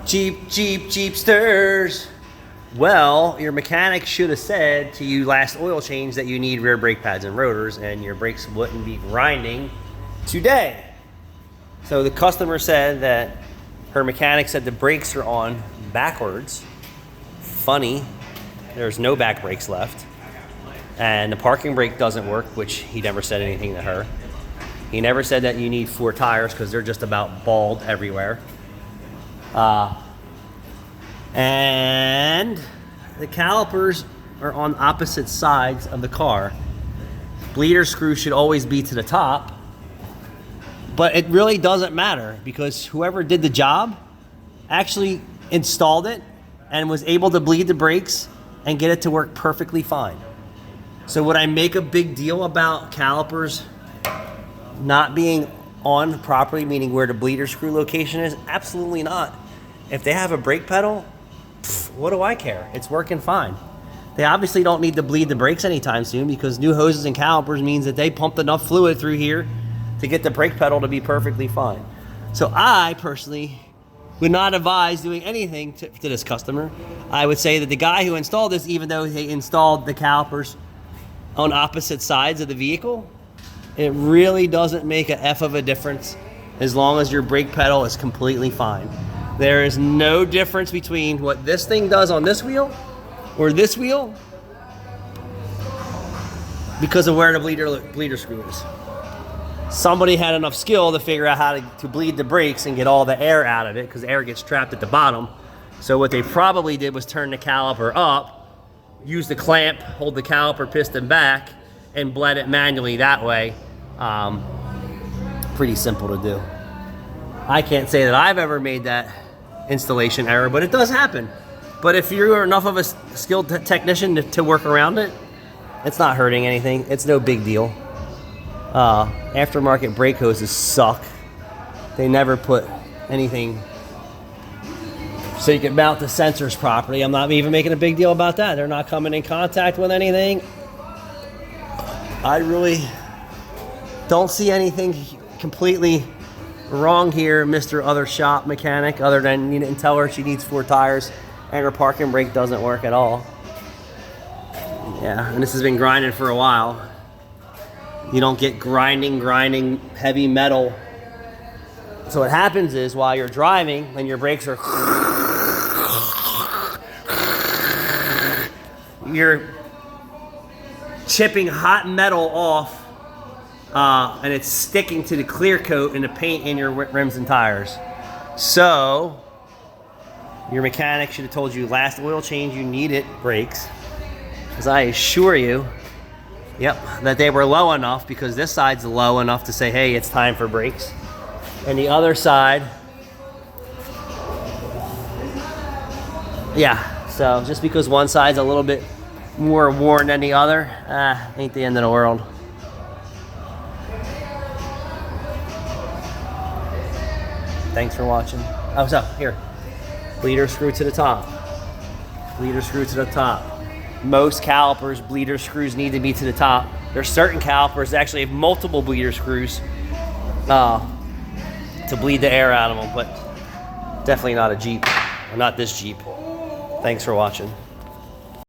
Jeepsters. Well, your mechanic should have said to you last oil change that you need rear brake pads and rotors, and your brakes wouldn't be grinding today. So the customer said that her mechanic said the brakes are on backwards. Funny, there's no back brakes left. And the parking brake doesn't work, which he never said anything to her. He never said that you need 4 tires because they're just about bald everywhere. And the calipers are on opposite sides of the car. Bleeder screw should always be to the top, but it really doesn't matter because whoever did the job actually installed it and was able to bleed the brakes and get it to work perfectly fine. So would I make a big deal about calipers not being on properly, meaning where the bleeder screw location is? Absolutely not. If they have a brake pedal, what do I care? It's working fine. They obviously don't need to bleed the brakes anytime soon because new hoses and calipers means that they pumped enough fluid through here to get the brake pedal to be perfectly fine. So I personally would not advise doing anything to this customer. I would say that the guy who installed this, even though they installed the calipers on opposite sides of the vehicle, it really doesn't make a F of a difference as long as your brake pedal is completely fine. There is no difference between what this thing does on this wheel or this wheel because of where the bleeder screw is. Somebody had enough skill to figure out how to bleed the brakes and get all the air out of it because air gets trapped at the bottom. So what they probably did was turn the caliper up, use the clamp, hold the caliper piston back, and bled it manually that way. Pretty simple to do. I can't say that I've ever made that installation error, but it does happen. But if you're enough of a skilled technician to work around it, it's not hurting anything. It's no big deal. Aftermarket brake hoses suck. They never put anything so you can mount the sensors properly. I'm not even making a big deal about that. They're not coming in contact with anything. I really don't see anything completely wrong here, Mr. Other Shop Mechanic, other than you didn't tell her she needs 4 tires and her parking brake doesn't work at all. Yeah, and this has been grinding for a while. You don't get grinding heavy metal. So what happens is while you're driving, when your brakes are, you're chipping hot metal off, and it's sticking to the clear coat and the paint in your rims and tires. So your mechanic should have told you last oil change you needed brakes, because I assure you, that they were low enough, because this side's low enough to say, hey, it's time for brakes. And the other side, so just because one side's a little bit more worn than the other, ain't the end of the world. Thanks for watching. Oh, so here, bleeder screw to the top. Bleeder screw to the top. Most calipers, bleeder screws need to be to the top. There's certain calipers that actually have multiple bleeder screws to bleed the air out of them, but definitely not a Jeep, or not this Jeep. Thanks for watching.